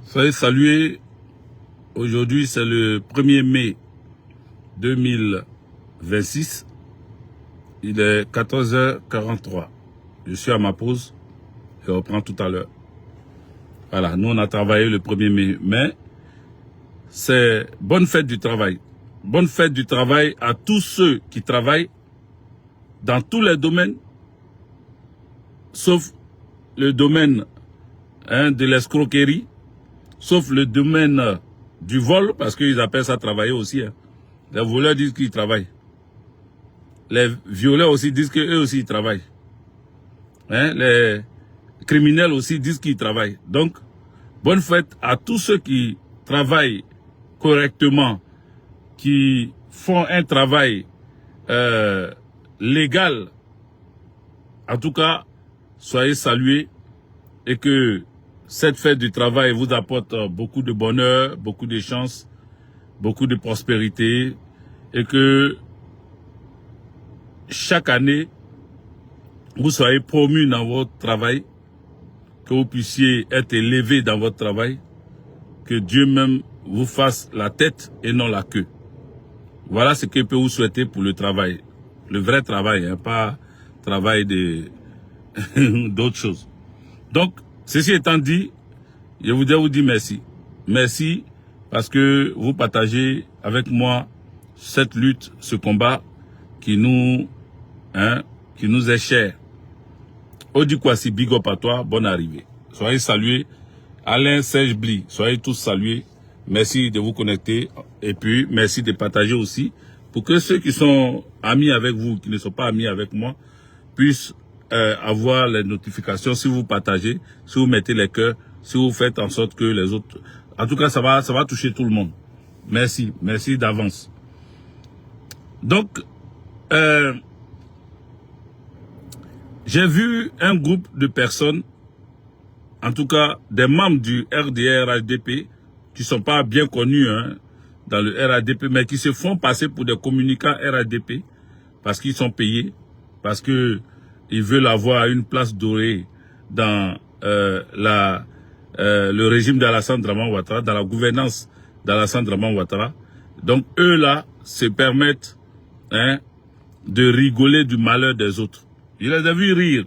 Soyez salués. Aujourd'hui, c'est le 1er mai 2026. Il est 14h43. Je suis à ma pause. Je reprends tout à l'heure. Voilà, nous on a travaillé le 1er mai. Mais c'est bonne fête du travail. Bonne fête du travail à tous ceux qui travaillent dans tous les domaines, sauf le domaine de l'escroquerie, sauf le domaine du vol, parce qu'ils appellent ça travailler aussi. Les voleurs disent qu'ils travaillent. Les violeurs aussi disent qu'eux aussi ils travaillent. Les criminels aussi disent qu'ils travaillent. Donc, bonne fête à tous ceux qui travaillent correctement, qui font un travail légal. En tout cas, soyez salués et que cette fête du travail vous apporte beaucoup de bonheur, beaucoup de chance, beaucoup de prospérité et que chaque année, vous soyez promus dans votre travail, que vous puissiez être élevés dans votre travail, que Dieu même vous fasse la tête et non la queue. Voilà ce que je peux vous souhaiter pour le travail. Le vrai travail, pas travail d'autres choses. Donc, ceci étant dit, je voudrais vous dire merci. Merci parce que vous partagez avec moi cette lutte, ce combat qui nous est cher. Odi Kwasi, big up à toi, bonne arrivée. Soyez salués. Alain Serge Bli, soyez tous salués. Merci de vous connecter et puis merci de partager aussi pour que ceux qui sont amis avec vous, qui ne sont pas amis avec moi, puissent avoir les notifications si vous partagez, si vous mettez les cœurs, si vous faites en sorte que les autres... En tout cas, ça va toucher tout le monde. Merci, merci d'avance. Donc, j'ai vu un groupe de personnes, en tout cas des membres du RDR-HDP, qui ne sont pas bien connus dans le RADP, mais qui se font passer pour des communicants RADP, parce qu'ils sont payés, parce qu'ils veulent avoir une place dorée dans le régime d'Alassane Draman Ouattara, dans la gouvernance d'Alassane Draman Ouattara. Donc eux là se permettent de rigoler du malheur des autres. Je les ai vus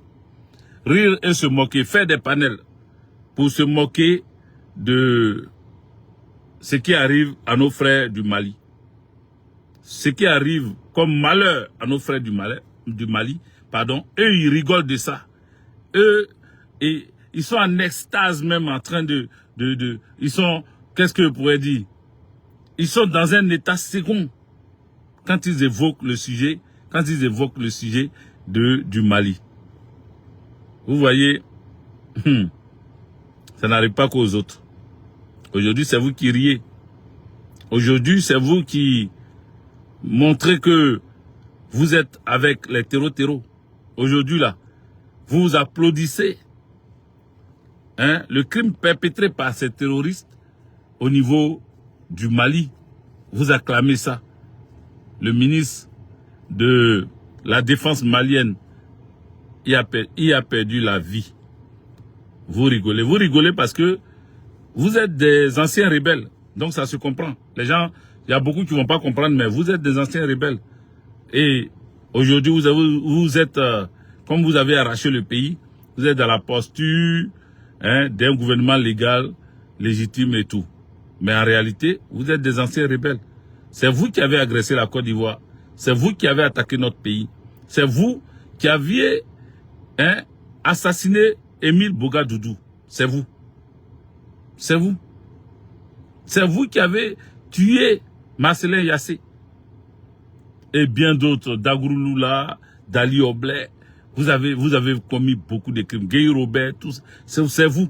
rire et se moquer, faire des panels pour se moquer de ce qui arrive à nos frères du Mali. Ce qui arrive comme malheur à nos frères du Mali, eux, ils rigolent de ça. Eux, ils sont en extase même en train ils sont, qu'est-ce que je pourrais dire? Ils sont dans un état second quand ils évoquent le sujet, du Mali. Vous voyez, ça n'arrive pas qu'aux autres. Aujourd'hui, c'est vous qui riez. Aujourd'hui, c'est vous qui montrez que vous êtes avec les terreaux. Aujourd'hui, là, vous applaudissez le crime perpétré par ces terroristes au niveau du Mali. Vous acclamez ça. Le ministre de la Défense malienne y a perdu la vie. Vous rigolez parce que vous êtes des anciens rebelles, donc ça se comprend. Les gens, il y a beaucoup qui ne vont pas comprendre, mais vous êtes des anciens rebelles. Et aujourd'hui, vous êtes, comme vous avez arraché le pays, vous êtes dans la posture d'un gouvernement légal, légitime et tout. Mais en réalité, vous êtes des anciens rebelles. C'est vous qui avez agressé la Côte d'Ivoire. C'est vous qui avez attaqué notre pays. C'est vous qui aviez assassiné Émile Bogadoudou. C'est vous. C'est vous. C'est vous qui avez tué Marcelin Yassé. Et bien d'autres, Dagourou Lula, Dali Oblé. Vous avez commis beaucoup de crimes. Guy Robert, tout ça. C'est vous.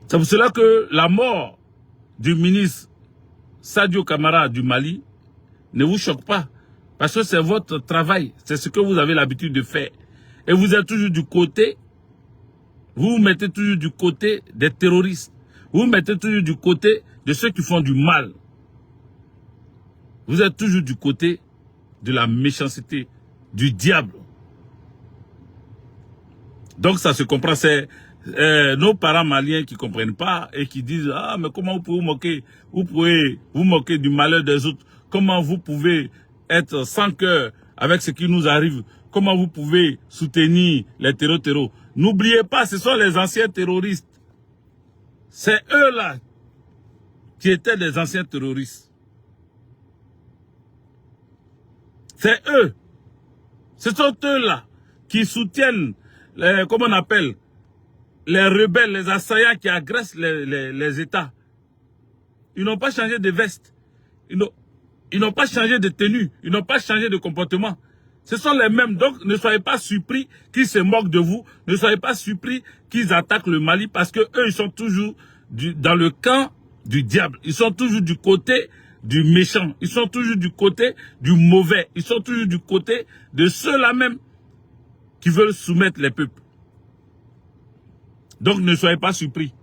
C'est pour cela que la mort du ministre Sadio Camara du Mali ne vous choque pas. Parce que c'est votre travail. C'est ce que vous avez l'habitude de faire. Et vous êtes toujours du côté. Vous vous mettez toujours du côté des terroristes. Vous vous mettez toujours du côté de ceux qui font du mal. Vous êtes toujours du côté de la méchanceté, du diable. Donc ça se comprend, nos parents maliens qui comprennent pas et qui disent, ah, mais comment vous pouvez vous moquer du malheur des autres? Comment vous pouvez être sans cœur avec ce qui nous arrive? Comment vous pouvez soutenir les terreaux? N'oubliez pas, ce sont les anciens terroristes. C'est eux-là qui étaient des anciens terroristes. C'est eux. Ce sont eux-là qui soutiennent, comment on appelle, les rebelles, les assaillants qui agressent les États. Ils n'ont pas changé de veste. Ils n'ont pas changé de tenue. Ils n'ont pas changé de comportement. Ce sont les mêmes. Donc, ne soyez pas surpris qu'ils se moquent de vous. Ne soyez pas surpris qu'ils attaquent le Mali parce que eux, ils sont toujours dans le camp du diable. Ils sont toujours du côté du méchant. Ils sont toujours du côté du mauvais. Ils sont toujours du côté de ceux-là même qui veulent soumettre les peuples. Donc, ne soyez pas surpris.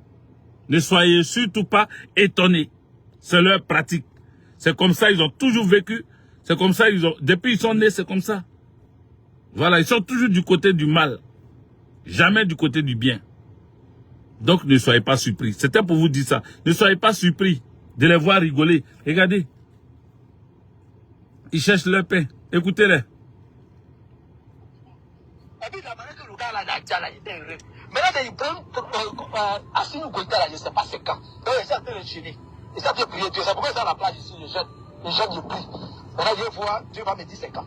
Ne soyez surtout pas étonnés. C'est leur pratique. C'est comme ça, ils ont toujours vécu. C'est comme ça, depuis qu'ils sont nés, c'est comme ça. Voilà, ils sont toujours du côté du mal. Jamais du côté du bien. Donc, ne soyez pas surpris. C'était pour vous dire ça. Ne soyez pas surpris de les voir rigoler. Regardez. Ils cherchent leur pain. Écoutez-les. Maintenant, ils prennent Assimi Goïta, là, je ne sais pas c'est quand. Donc, ils sont en train de gêner. Ils sont en train de prier Dieu. C'est pourquoi ils sont à la plage ici, les jeunes ils prient. Maintenant, Dieu va me dire c'est quand.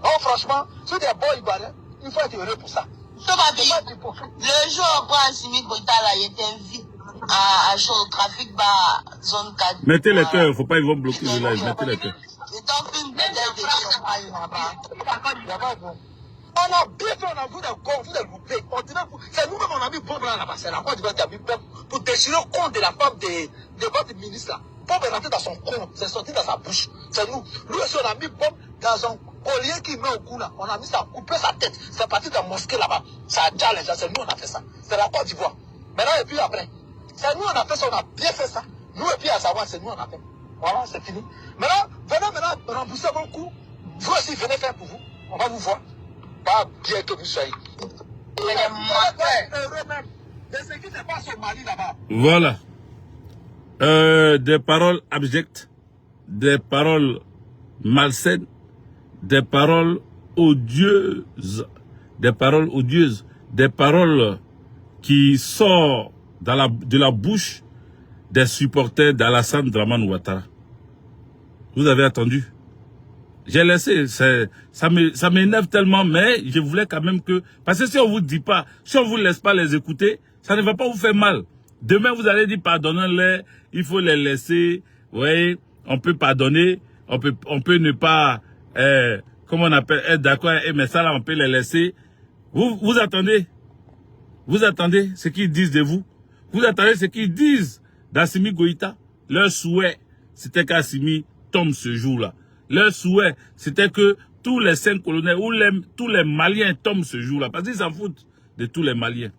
Donc, franchement, si des bons Ivoiriens, il faut être heureux pour ça. Le jour où Assimi Goïta, là, il était vite à chaud au trafic, zone 4. Mettez les cœurs, il ne faut pas, ils vont bloquer le live. Mettez les cœurs. C'est un film de champagne là-bas. On a bien fait, on a vu des corps, vu des loupés. On dirait, c'est nous-mêmes, on a mis bombe là-bas. C'est la Côte d'Ivoire qui a mis bombe pour déchirer le compte de la femme de votre ministre là. Bombe est rentrée dans son compte, c'est sorti dans sa bouche. C'est nous. Lui aussi, on a mis bombe dans son collier qui met au cou là. On a mis ça, coupé sa tête. C'est parti dans la mosquée là-bas. Ça a déjà les gens, c'est nous, on a fait ça. C'est la Côte d'Ivoire. Maintenant, et puis après, c'est nous, on a fait ça, on a bien fait ça. Nous, et puis à savoir, c'est nous, on a fait. Voilà, c'est fini. Maintenant, venez rembourser vos coups. Vous aussi, venez faire pour vous. On va vous voir. Pas bien que vous soyez. Voilà. Des paroles abjectes, des paroles malsaines, des paroles odieuses, des paroles qui sortent de la bouche des supporters d'Alassane Dramane Ouattara. Vous avez attendu? J'ai laissé, ça m'énerve tellement, mais je voulais quand même que... Parce que si on vous dit pas, si on vous laisse pas les écouter, ça ne va pas vous faire mal. Demain, vous allez dire pardonnez-les, il faut les laisser. Oui, on peut pardonner, on peut ne pas, comment on appelle, être d'accord, mais ça là, on peut les laisser. Vous attendez ce qu'ils disent de vous. Vous attendez ce qu'ils disent d'Assimi Goïta. Leur souhait, c'était qu'Assimi tombe ce jour-là. Leur souhait, c'était que tous les 5 colonels ou tous les Maliens tombent ce jour-là. Parce qu'ils s'en foutent de tous les Maliens.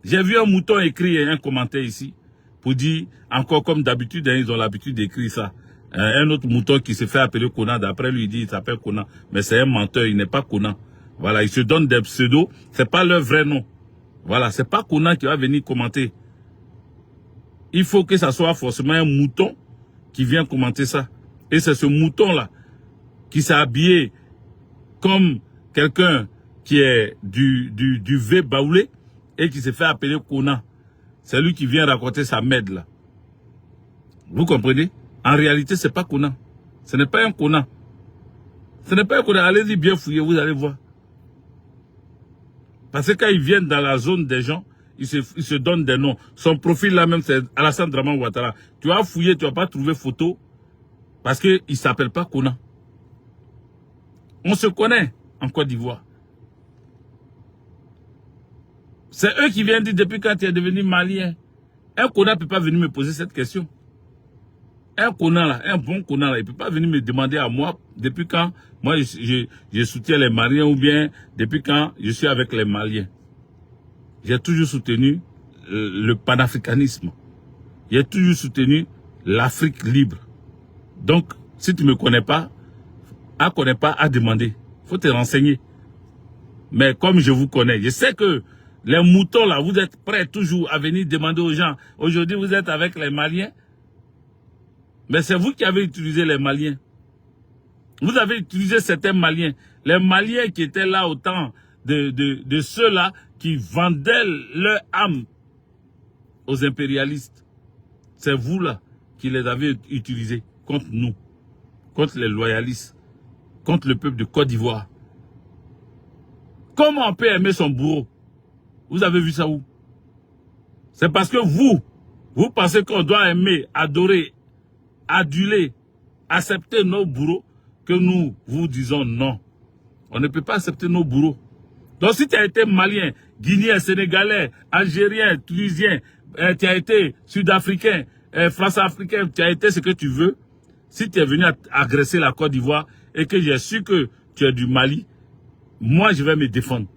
J'ai vu un mouton écrire un commentaire ici pour dire, encore comme d'habitude, hein, ils ont l'habitude d'écrire ça. Un autre mouton qui se fait appeler Conan, d'après lui, il dit il s'appelle Conan. Mais c'est un menteur, il n'est pas Conan. Voilà, ils se donnent des pseudos, c'est pas leur vrai nom. Voilà, c'est pas Conan qui va venir commenter. Il faut que ça soit forcément un mouton qui vient commenter ça. Et c'est ce mouton-là qui s'est habillé comme quelqu'un qui est du V baoulé et qui s'est fait appeler Conan. C'est lui qui vient raconter sa merde là. Vous comprenez? En réalité, c'est pas Conan. Ce n'est pas un Conan. Ce n'est pas un Conan. Allez-y bien fouiller, vous allez voir. Parce que quand ils viennent dans la zone des gens, ils se donnent des noms. Son profil là même, c'est Alassane Dramane Ouattara. Tu vas fouiller, tu vas pas trouver photo. Parce qu'il ne s'appelle pas Conan. On se connaît en Côte d'Ivoire. C'est eux qui viennent dire depuis quand tu es devenu malien. Un Conan ne peut pas venir me poser cette question. Un Conan là, un bon Conan là, il ne peut pas venir me demander à moi depuis quand moi je soutiens les Maliens ou bien depuis quand je suis avec les Maliens. J'ai toujours soutenu le panafricanisme. J'ai toujours soutenu l'Afrique libre. Donc, si tu ne me connais pas, à demander. Il faut te renseigner. Mais comme je vous connais, je sais que Les moutons là, vous êtes prêts toujours à venir demander aux gens. Aujourd'hui, vous êtes avec les Maliens. Mais c'est vous qui avez utilisé les Maliens. Vous avez utilisé certains Maliens. Les Maliens qui étaient là au temps de ceux-là qui vendaient leur âme aux impérialistes. C'est vous là qui les avez utilisés contre nous, contre les loyalistes, contre le peuple de Côte d'Ivoire. Comment on peut aimer son bourreau? Vous avez vu ça où? C'est parce que vous pensez qu'on doit aimer, adorer, aduler, accepter nos bourreaux que nous vous disons non. On ne peut pas accepter nos bourreaux. Donc si tu as été malien, guinéen, sénégalais, algérien, tunisien, tu as été sud-africain, france-africain, tu as été ce que tu veux, si tu es venu agresser la Côte d'Ivoire et que j'ai su que tu es du Mali, moi je vais me défendre.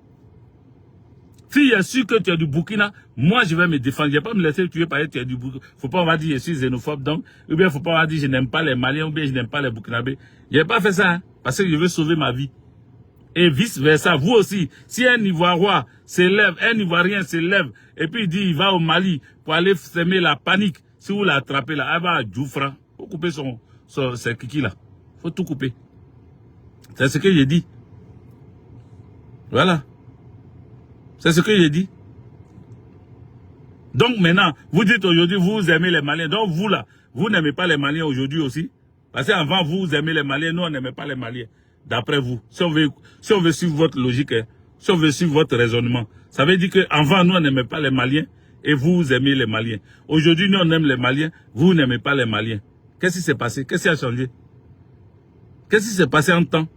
Si j'ai su que tu es du Burkina, moi je vais me défendre. Je ne vais pas me laisser tuer parce que tu es du Burkina. Il ne faut pas m'avoir dit je suis xénophobe donc, ou bien il ne faut pas m'avoir dit je n'aime pas les Maliens, ou bien je n'aime pas les Burkinabés. Je n'ai pas fait ça, hein, parce que je veux sauver ma vie. Et vice versa, vous aussi, si un Ivoirien s'élève, un Ivoirien s'élève, et puis il dit il va au Mali pour aller semer la panique, si vous l'attrapez là, il va Djoufra, il faut couper ses kiki là, il faut tout couper. C'est ce que j'ai dit. Voilà. C'est ce que j'ai dit. Donc maintenant, vous dites aujourd'hui, vous aimez les Maliens. Donc vous là, vous n'aimez pas les Maliens aujourd'hui aussi. Parce qu'avant, vous aimez les Maliens, nous on n'aimait pas les Maliens. D'après vous, si on veut suivre votre logique, hein, si on veut suivre votre raisonnement, ça veut dire qu'avant, nous on n'aimait pas les Maliens et vous aimez les Maliens. Aujourd'hui, nous on aime les Maliens, vous n'aimez pas les Maliens. Qu'est-ce qui s'est passé? Qu'est-ce qui a changé? Qu'est-ce qui s'est passé en temps?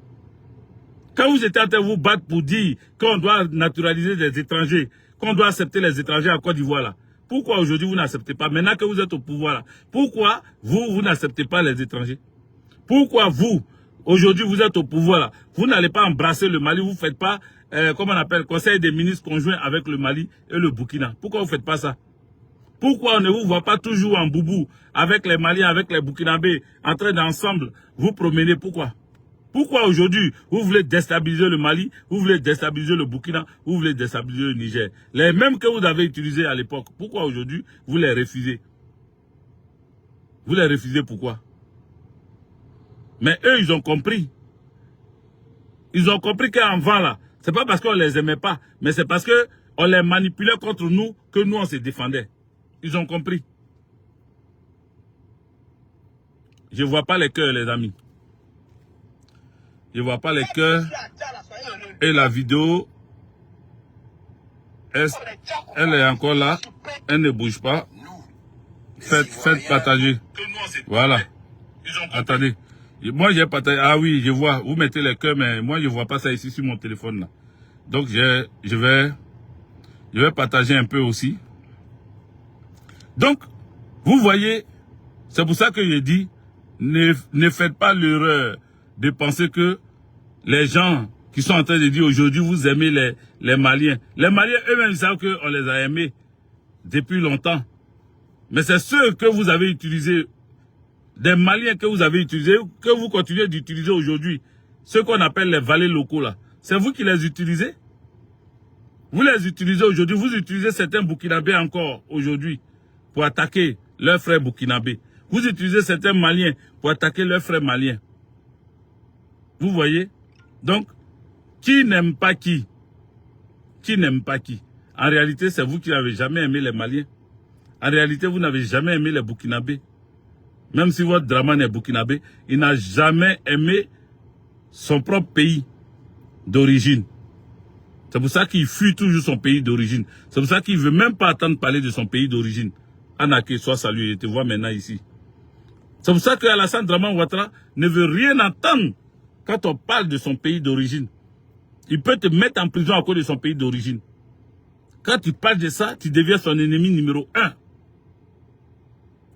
Quand vous étiez en train de vous battre pour dire qu'on doit naturaliser des étrangers, qu'on doit accepter les étrangers en Côte d'Ivoire là, pourquoi aujourd'hui vous n'acceptez pas? Maintenant que vous êtes au pouvoir là, pourquoi vous n'acceptez pas les étrangers? Pourquoi vous, aujourd'hui vous êtes au pouvoir là, vous n'allez pas embrasser le Mali, vous ne faites pas, comment on appelle, conseil des ministres conjoints avec le Mali et le Burkina? Pourquoi vous ne faites pas ça? Pourquoi on ne vous voit pas toujours en boubou avec les Maliens, avec les Burkinabés, en train d'ensemble vous promener? Pourquoi? Pourquoi aujourd'hui, vous voulez déstabiliser le Mali, vous voulez déstabiliser le Burkina, vous voulez déstabiliser le Niger? Les mêmes que vous avez utilisés à l'époque, pourquoi aujourd'hui, vous les refusez? Vous les refusez pourquoi? Mais eux, ils ont compris. Ils ont compris qu'avant là, c'est pas parce qu'on les aimait pas, mais c'est parce qu'on les manipulait contre nous que nous, on se défendait. Ils ont compris. Je ne vois pas les cœurs, les amis. Je ne vois pas les cœurs. Et la vidéo, elle est encore là. Elle ne bouge pas. Faites partager. Voilà. Attendez. Moi, j'ai partagé. Ah oui, je vois. Vous mettez les cœurs, mais moi, je ne vois pas ça ici sur mon téléphone. Là. Donc, je vais partager un peu aussi. Donc, vous voyez, c'est pour ça que je dis, ne faites pas l'erreur de penser que les gens qui sont en train de dire aujourd'hui, vous aimez les Maliens. Les Maliens, eux-mêmes, ils savent qu'on les a aimés depuis longtemps. Mais c'est ceux que vous avez utilisés, des Maliens que vous avez utilisés, que vous continuez d'utiliser aujourd'hui. Ceux qu'on appelle les valets locaux là. C'est vous qui les utilisez. Vous les utilisez aujourd'hui. Vous utilisez certains Burkinabés encore aujourd'hui pour attaquer leurs frères Burkinabés. Vous utilisez certains Maliens pour attaquer leurs frères Maliens. Vous voyez? Donc, qui n'aime pas qui? Qui n'aime pas qui? En réalité, c'est vous qui n'avez jamais aimé les Maliens. En réalité, vous n'avez jamais aimé les Burkinabés. Même si votre Draman est Burkinabé, il n'a jamais aimé son propre pays d'origine. C'est pour ça qu'il fuit toujours son pays d'origine. C'est pour ça qu'il ne veut même pas attendre parler de son pays d'origine. Anaké, sois salué, je te vois maintenant ici. C'est pour ça que Alassane Draman Ouattara ne veut rien entendre quand on parle de son pays d'origine. Il peut te mettre en prison à cause de son pays d'origine. Quand tu parles de ça, tu deviens son ennemi numéro 1.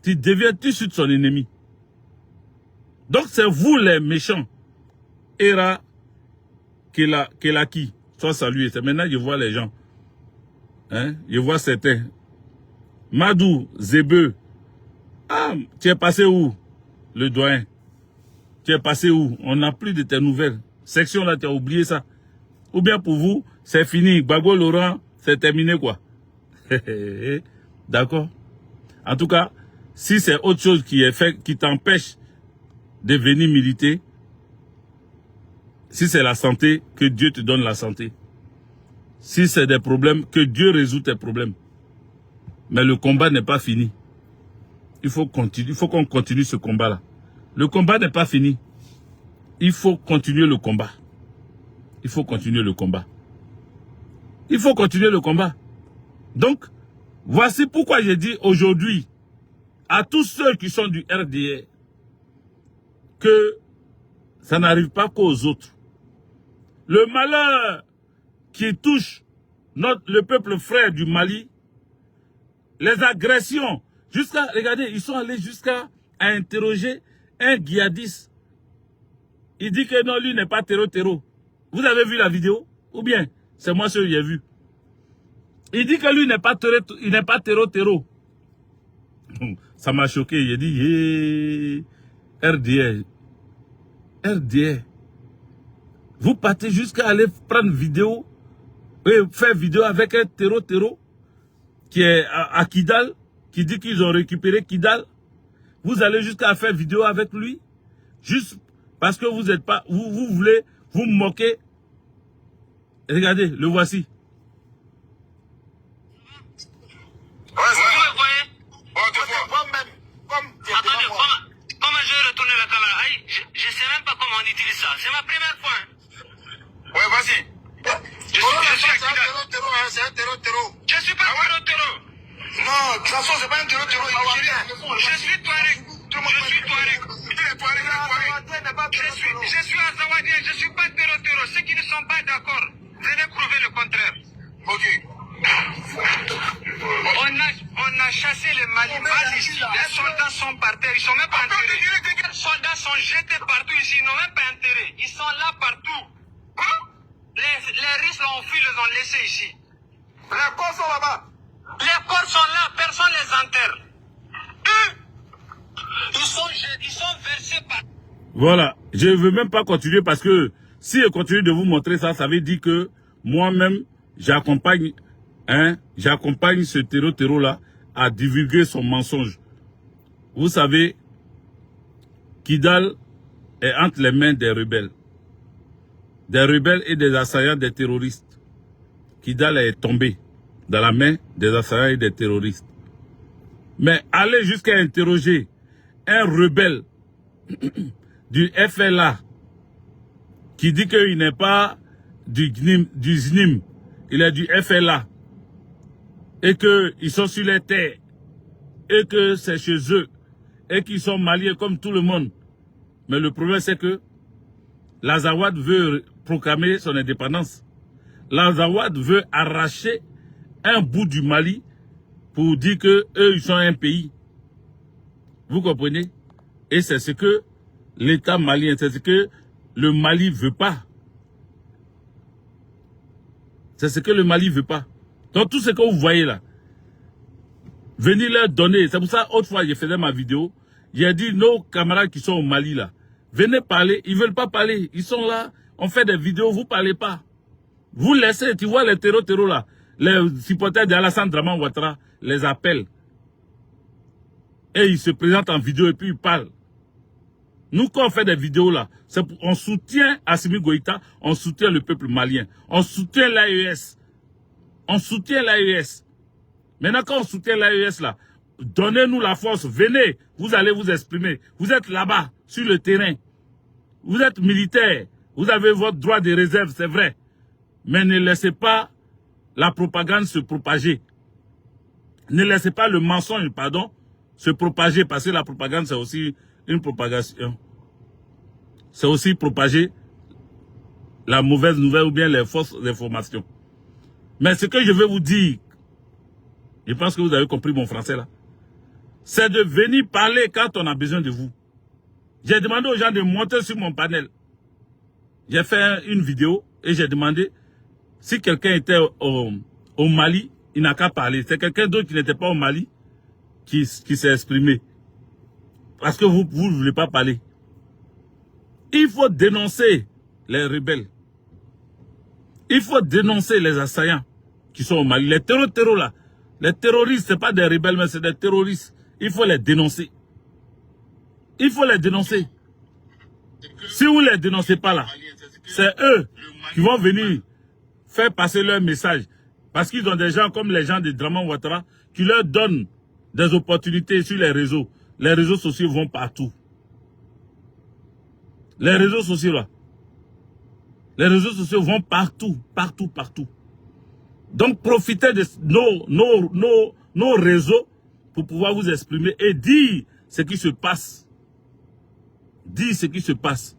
Tu deviens tout de suite son ennemi. Donc c'est vous les méchants. Era Kelaki, sois salué. C'est maintenant que je vois les gens. Hein? Je vois certains. Madou, Zebe. Ah, tu es passé où? Le doyen. Tu es passé où? On n'a plus de tes nouvelles. Section là, tu as oublié ça. Ou bien pour vous, c'est fini. Gbagbo Laurent, C'est terminé quoi. D'accord. En tout cas, si c'est autre chose qui est fait, qui t'empêche de venir militer, si c'est la santé, que Dieu te donne la santé. Si c'est des problèmes, que Dieu résout tes problèmes. Mais le combat n'est pas fini. Il faut continuer, il faut qu'on continue ce combat-là. Le combat n'est pas fini. Il faut continuer le combat. Il faut continuer le combat. Il faut continuer le combat. Donc, voici pourquoi j'ai dit aujourd'hui à tous ceux qui sont du RDR que ça n'arrive pas qu'aux autres. Le malheur qui touche le peuple frère du Mali, les agressions, regardez, ils sont allés jusqu'à interroger un djihadiste. Il dit que non, lui n'est pas terreau. Vous avez vu la vidéo? Ou bien, c'est moi celui qui ai vu. Il dit que lui n'est pas terreau. Ça m'a choqué. Il a dit, RDR. Vous partez jusqu'à aller prendre vidéo, faire vidéo avec un terreau qui est à Kidal, qui dit qu'ils ont récupéré Kidal. Vous allez jusqu'à faire vidéo avec lui, juste parce que vous êtes pas, vous voulez vous moquer. Regardez, le voici. Attendez, comment je vais retourner la caméra? Je sais même pas comment on utilise ça. C'est ma première fois. Ouais, vas-y. Je suis c'est un terreau. Je suis pas terreau. Non, de toute façon, c'est pas un terreau. Je suis Touareg. Je suis Azawadien. Je suis pas terreau. Ceux qui ne sont pas d'accord, venez prouver le contraire. Ok. On a chassé les Maliens ici. Les soldats sont par terre. Ils sont même pas enterrés. Les soldats sont jetés partout ici. Ils n'ont même pas enterré. Ils sont là partout. Les Russes l'ont fui, les ont laissés ici. Les corps sont là-bas. Les corps sont là. Personne les enterre. Ils sont versés par... Voilà. Je ne veux même pas continuer parce que si je continue de vous montrer ça, ça veut dire que moi-même, j'accompagne ce terreau-là à divulguer son mensonge. Vous savez, Kidal est entre les mains des rebelles. Des rebelles et des assaillants des terroristes. Kidal est tombé dans la main des assaillants et des terroristes. Mais aller jusqu'à interroger un rebelle du FLA qui dit qu'il n'est pas du ZNIM, il est du FLA, et qu'ils sont sur les terres, et que c'est chez eux, et qu'ils sont maliens comme tout le monde. Mais le problème, c'est que l'Azawad veut proclamer son indépendance. L'Azawad veut arracher un bout du Mali pour dire que eux, ils sont un pays. Vous comprenez? Et c'est ce que l'État malien, c'est ce que le Mali veut pas. C'est ce que le Mali veut pas. Donc tout ce que vous voyez là, venez leur donner. C'est pour ça, autrefois, je faisais ma vidéo. J'ai dit, nos camarades qui sont au Mali là, venez parler. Ils veulent pas parler. Ils sont là, on fait des vidéos, vous parlez pas. Vous laissez, tu vois les terreaux là, les supporters d'Alassane Draman Ouattara les appellent. Et ils se présentent en vidéo et puis ils parlent. Nous, quand on fait des vidéos là, on soutient Assimi Goïta, on soutient le peuple malien, on soutient l'AES. On soutient l'AES. Maintenant, quand on soutient l'AES là, donnez-nous la force, venez, vous allez vous exprimer. Vous êtes là-bas, sur le terrain. Vous êtes militaire, vous avez votre droit de réserve, c'est vrai. Mais ne laissez pas la propagande se propager. Ne laissez pas le mensonge, pardon, se propager, parce que la propagande, c'est aussi une propagation. C'est aussi propager la mauvaise nouvelle ou bien les fausses informations. Mais ce que je veux vous dire, je pense que vous avez compris mon français là, c'est de venir parler quand on a besoin de vous. J'ai demandé aux gens de monter sur mon panel. J'ai fait une vidéo et j'ai demandé si quelqu'un était au Mali, il n'a qu'à parler. C'est quelqu'un d'autre qui n'était pas au Mali qui s'est exprimé. Parce que vous ne voulez pas parler. Il faut dénoncer les rebelles. Il faut dénoncer les assaillants. qui sont au Mali. Les terroristes là. Les terroristes, ce n'est pas des rebelles, mais c'est des terroristes. Il faut les dénoncer. Il faut les dénoncer. Si vous ne les dénoncez pas là, c'est eux qui vont venir faire passer leur message. Parce qu'ils ont des gens comme les gens de Draman Ouattara qui leur donnent des opportunités sur les réseaux. Les réseaux sociaux vont partout. Les réseaux sociaux là. Les réseaux sociaux vont partout, partout, partout. Donc profitez de nos réseaux pour pouvoir vous exprimer et dire ce qui se passe. Dire ce qui se passe.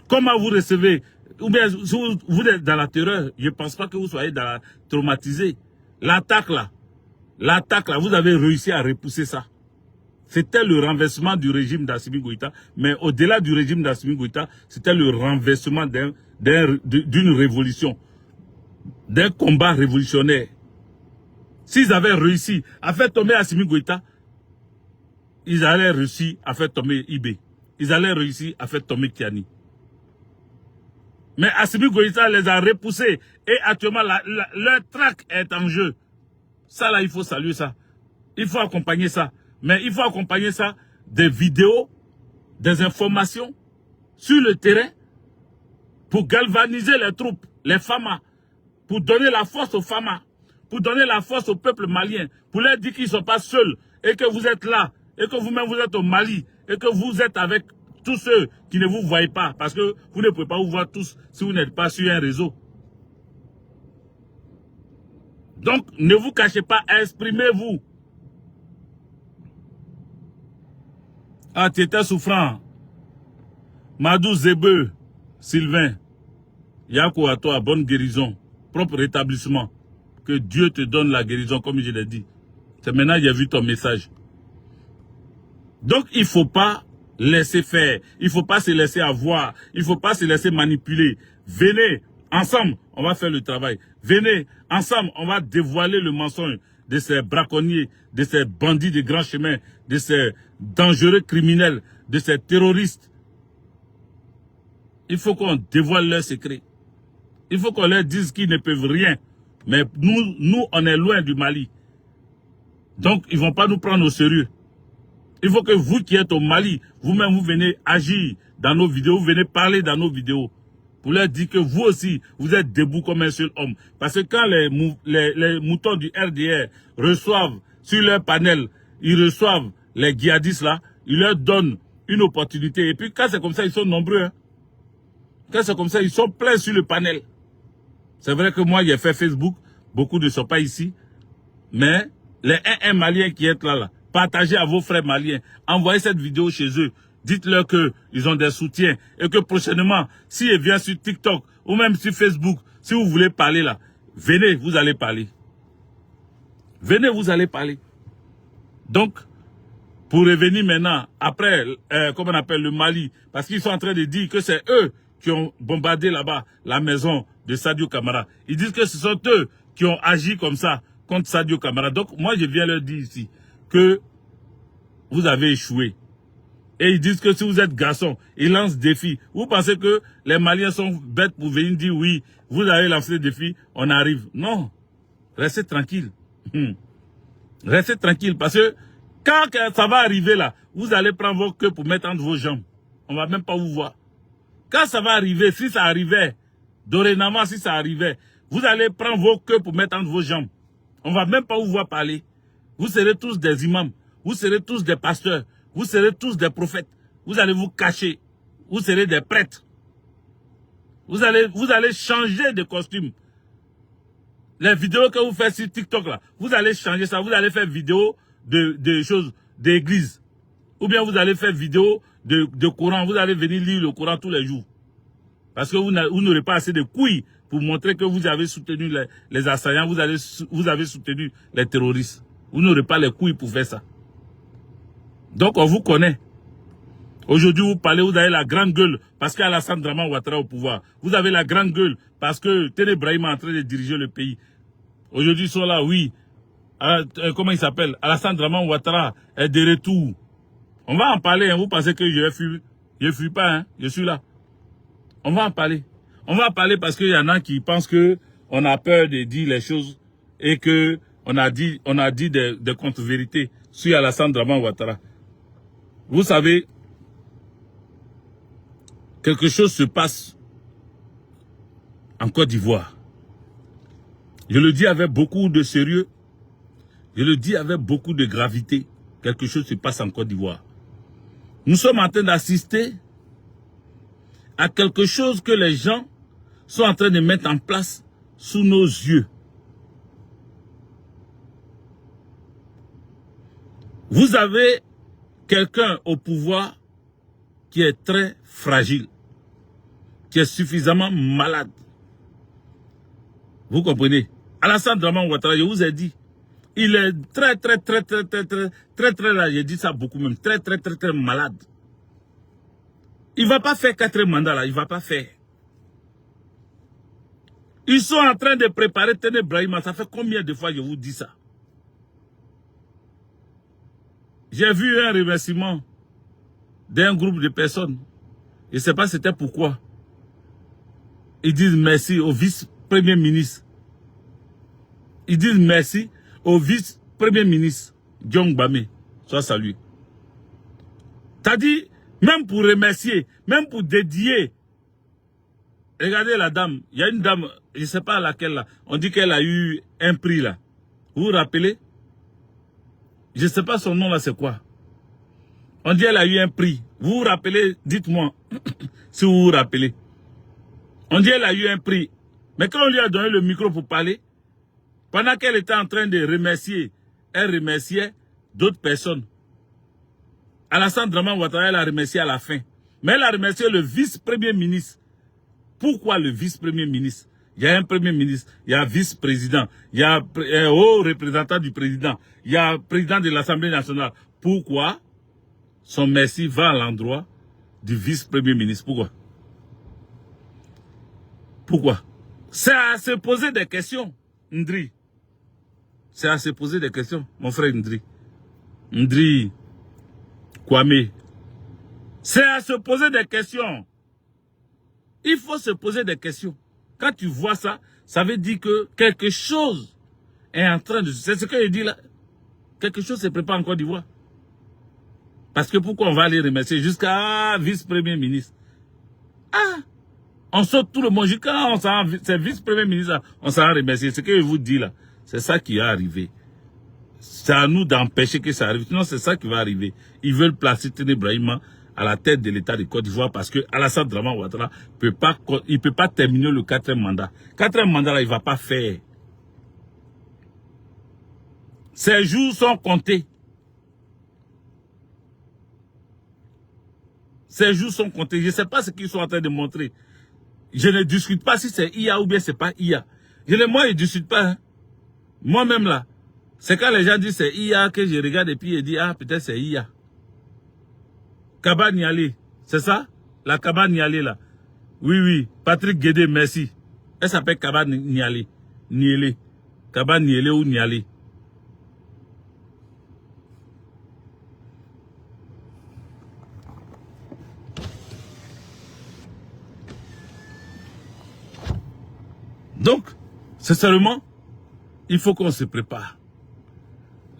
Comment vous recevez, ou bien si vous êtes dans la terreur, je ne pense pas que vous soyez traumatisé. L'attaque là, vous avez réussi à repousser ça. C'était le renversement du régime d'Assimi Goïta, mais au-delà du régime d'Assimi Goïta, c'était le renversement d'une révolution, d'un combat révolutionnaire. S'ils avaient réussi à faire tomber Assimi Goïta, ils allaient réussir à faire tomber Ibé. Ils allaient réussir à faire tomber Kiani. Mais Assimi Goïta les a repoussés et actuellement leur traque est en jeu. Ça là, il faut saluer ça. Il faut accompagner ça. Mais il faut accompagner ça des vidéos, des informations sur le terrain pour galvaniser les troupes, les FAMA, pour donner la force aux FAMA, pour donner la force au peuple malien, pour leur dire qu'ils ne sont pas seuls et que vous êtes là, et que vous-même vous êtes au Mali, et que vous êtes avec tous ceux qui ne vous voient pas, parce que vous ne pouvez pas vous voir tous si vous n'êtes pas sur un réseau. Donc, ne vous cachez pas, exprimez-vous. Ah, tu étais souffrant. Madou Zebe, Sylvain, Yako à toi, bonne guérison, propre rétablissement. Que Dieu te donne la guérison, comme je l'ai dit. C'est maintenant que j'ai vu ton message. Donc, il ne faut pas laisser faire. Il ne faut pas se laisser avoir. Il ne faut pas se laisser manipuler. Venez, ensemble, on va faire le travail. Venez, ensemble, on va dévoiler le mensonge de ces braconniers, de ces bandits de grands chemins, de ces dangereux criminels, de ces terroristes. Il faut qu'on dévoile leurs secrets. Il faut qu'on leur dise qu'ils ne peuvent rien. Mais nous, on est loin du Mali. Donc, ils ne vont pas nous prendre au sérieux. Il faut que vous qui êtes au Mali, vous-même, vous venez agir dans nos vidéos, vous venez parler dans nos vidéos. Pour leur dire que vous aussi, vous êtes debout comme un seul homme. Parce que quand les moutons du RDR reçoivent sur leur panel, ils reçoivent les djihadistes là, ils leur donnent une opportunité. Et puis quand c'est comme ça, ils sont nombreux. Hein. Quand c'est comme ça, ils sont pleins sur le panel. C'est vrai que moi, j'ai fait Facebook, beaucoup ne sont pas ici. Mais les 1 maliens qui sont là, partagez à vos frères maliens. Envoyez cette vidéo chez eux. Dites-leur qu'ils ont des soutiens. Et que prochainement, s'ils viennent sur TikTok ou même sur Facebook, si vous voulez parler là, venez, vous allez parler. Venez, vous allez parler. Donc, pour revenir maintenant, après, comment on appelle le Mali, parce qu'ils sont en train de dire que c'est eux qui ont bombardé là-bas la maison de Sadio Camara. Ils disent que ce sont eux qui ont agi comme ça contre Sadio Camara. Donc, moi, je viens leur dire ici que vous avez échoué. Et ils disent que si vous êtes garçon, ils lancent défi. Vous pensez que les Maliens sont bêtes pour venir dire oui, vous avez lancé le défi, on arrive. Non. Restez tranquille. Restez tranquille parce que quand ça va arriver là, vous allez prendre vos queues pour mettre entre vos jambes. On ne va même pas vous voir. Quand ça va arriver, si ça arrivait, dorénavant si ça arrivait, vous allez prendre vos queues pour mettre entre vos jambes. On ne va même pas vous voir parler. Vous serez tous des imams. Vous serez tous des pasteurs. Vous serez tous des prophètes. Vous allez vous cacher. Vous serez des prêtres. Vous allez changer de costume. Les vidéos que vous faites sur TikTok là, vous allez changer ça. Vous allez faire vidéo de choses d'église. Ou bien vous allez faire vidéo de Coran. Vous allez venir lire le Coran tous les jours. Parce que vous n'aurez pas assez de couilles pour montrer que vous avez soutenu les assaillants. Vous avez soutenu les terroristes. Vous n'aurez pas les couilles pour faire ça. Donc on vous connaît. Aujourd'hui vous parlez, vous avez la grande gueule parce qu'Alassane Draman Ouattara au pouvoir. Vous avez la grande gueule parce que Téné Brahim est en train de diriger le pays. Aujourd'hui ils sont là, oui. Comment il s'appelle? Alassane Draman Ouattara est de retour. On va en parler, hein. Vous pensez que je vais fuir? Je ne fuis pas, hein. Je suis là. On va en parler. On va en parler parce qu'il y en a qui pensent que on a peur de dire les choses et que on a dit des contre-vérités sur Alassane Dramane Ouattara. Vous savez, quelque chose se passe en Côte d'Ivoire. Je le dis avec beaucoup de sérieux, je le dis avec beaucoup de gravité. Quelque chose se passe en Côte d'Ivoire. Nous sommes en train d'assister à quelque chose que les gens sont en train de mettre en place sous nos yeux. Vous avez quelqu'un au pouvoir qui est très fragile, qui est suffisamment malade. Vous comprenez? Alassane Dramane Ouattara, je vous ai dit, il est très là, j'ai dit ça beaucoup même, très malade. Il ne va pas faire 4 mandats là, il ne va pas faire. Ils sont en train de préparer Téné Brahima, ça fait combien de fois je vous dis ça? J'ai vu un remerciement d'un groupe de personnes. Je ne sais pas c'était pourquoi. Ils disent merci au vice-premier ministre. Ils disent merci au vice-premier ministre, John Bamé. Soit salué. T'as dit, même pour remercier, même pour dédier. Regardez la dame. Il y a une dame, je ne sais pas laquelle là. On dit qu'elle a eu un prix là. Vous vous rappelez? Je ne sais pas son nom là, c'est quoi? On dit qu'elle a eu un prix. Vous vous rappelez? Dites-moi si vous vous rappelez. On dit qu'elle a eu un prix. Mais quand on lui a donné le micro pour parler, pendant qu'elle était en train de remercier, elle remerciait d'autres personnes. Alassane Dramane Ouattara, elle a remercié à la fin. Mais elle a remercié le vice-premier ministre. Pourquoi le vice-premier ministre? Il y a un premier ministre, il y a un vice-président, il y a un haut représentant du président, il y a un président de l'Assemblée nationale. Pourquoi son merci va à l'endroit du vice-premier ministre? Pourquoi? Pourquoi? C'est à se poser des questions, Ndri. C'est à se poser des questions, mon frère Ndri. Ndri Kwame. C'est à se poser des questions. Il faut se poser des questions. Quand tu vois ça, ça veut dire que quelque chose est en train de... C'est ce que je dis là. Quelque chose se prépare en Côte d'Ivoire. Parce que pourquoi on va aller remercier jusqu'à vice-premier ministre? Ah! On saute tout le monde jusqu'à c'est vice-premier ministre là, on s'en remercier. Ce que je vous dis là, c'est ça qui est arrivé. C'est à nous d'empêcher que ça arrive. Sinon, c'est ça qui va arriver. Ils veulent placer Téné Brahima à la tête de l'État de Côte d'Ivoire parce que Alassane Dramane Ouattara peut pas terminer le 4e mandat. 4e mandat là, il va pas faire. Ses jours sont comptés. Ces jours sont comptés. Je ne sais pas ce qu'ils sont en train de montrer. Je ne discute pas si c'est IA ou bien c'est pas IA. Moi, je ne discute pas. Hein. Moi-même là, c'est quand les gens disent c'est IA que je regarde et puis je dis ah peut-être c'est IA. Kaba Nialé, c'est ça? La Kaba Nialé là. Oui. Patrick Guédé, merci. Elle s'appelle Kaba Nialé. Nielé. Kaba Nielé ou Nialé. Donc, sincèrement, il faut qu'on se prépare.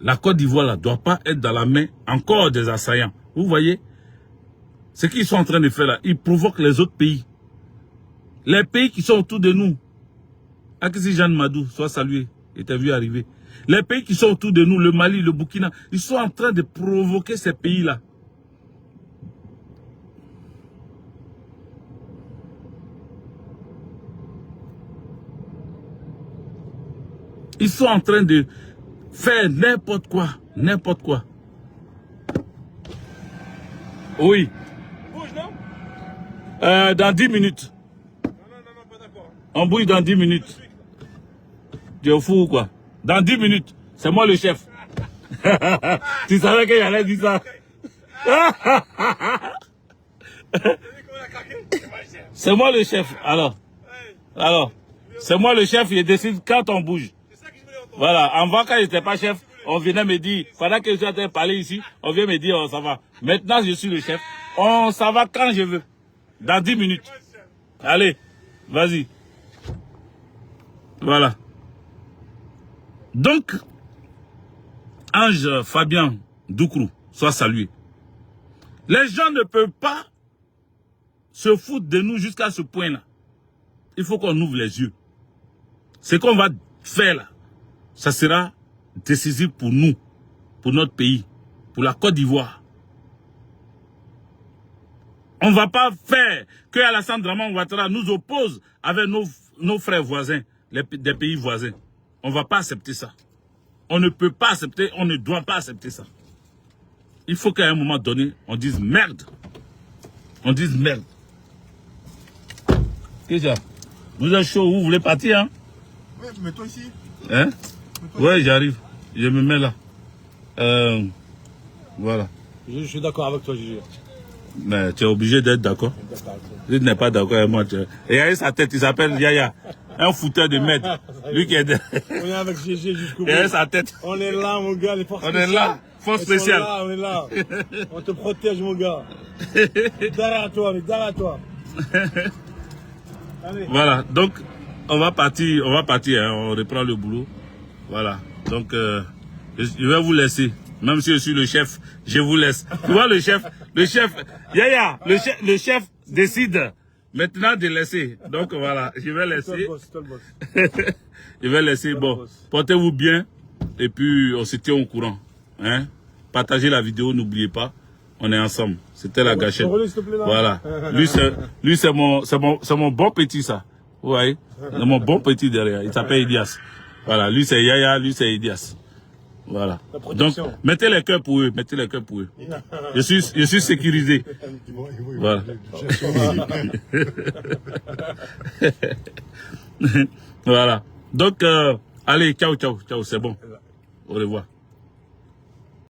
La Côte d'Ivoire ne doit pas être dans la main encore des assaillants. Vous voyez? Ce qu'ils sont en train de faire là, ils provoquent les autres pays. Les pays qui sont autour de nous. Akissi Jeanne Madou, soit salué, il t'a vu arriver. Les pays qui sont autour de nous, le Mali, le Burkina, ils sont en train de provoquer ces pays-là. Ils sont en train de faire n'importe quoi. N'importe quoi. Oui. Bouge, non? Dans 10 minutes. Non, pas d'accord. On bouge dans 10 minutes. Tu es fou ou quoi? Dans 10 minutes. C'est moi le chef. Tu savais qu'il allait dire ça? C'est moi le chef. Alors, c'est moi le chef, il décide quand on bouge. Voilà, avant quand je n'étais pas chef, on venait me dire, pendant que je suis en train de parler ici, on vient me dire, oh, ça va. Maintenant, je suis le chef. On s'en va quand je veux. Dans 10 minutes. Allez, vas-y. Voilà. Donc, Ange Fabien Doukrou, soit salué. Les gens ne peuvent pas se foutre de nous jusqu'à ce point-là. Il faut qu'on ouvre les yeux. Ce qu'on va faire là, ça sera décisif pour nous, pour notre pays, pour la Côte d'Ivoire. On ne va pas faire que Alassane Dramane Ouattara nous oppose avec nos frères voisins, des pays voisins. On ne va pas accepter ça. On ne peut pas accepter, on ne doit pas accepter ça. Il faut qu'à un moment donné, on dise merde. On dise merde. Qu'est-ce que vous êtes chaud, vous voulez partir, hein? Oui, mets-toi ici. Hein? Oui, j'arrive. Je me mets là. Voilà. Je suis d'accord avec toi, Gigi. Mais tu es obligé d'être d'accord. Si tu n'es pas d'accord avec moi, regardez sa tête, il s'appelle Yaya. Un fouteur de merde. Lui qui est... On est avec Gigi jusqu'au bout. Regardez sa tête. On est là, mon gars, les forces On est là, force spéciale. On est là. On te protège, mon gars. Derrière toi, mais derrière toi. Allez. Voilà, donc on va partir, hein, on reprend le boulot. Voilà, donc je vais vous laisser. Même si je suis le chef, je vous laisse. Tu vois le chef, Yaya, le chef décide maintenant de laisser. Donc voilà, je vais laisser. Toi le boss. Je vais laisser. Bon, portez-vous bien et puis on se tient au courant. Hein? Partagez la vidéo, n'oubliez pas. On est ensemble. C'était la gâchette. Voilà. Lui c'est mon bon petit ça. Vous voyez? C'est mon bon petit derrière. Il s'appelle Idias. Voilà. Lui c'est Yaya, lui c'est Idias. Voilà. Donc mettez les cœurs pour eux. Mettez les cœurs pour eux. Je suis sécurisé. Voilà. Voilà. Donc allez, ciao, ciao, ciao. C'est bon. Au revoir.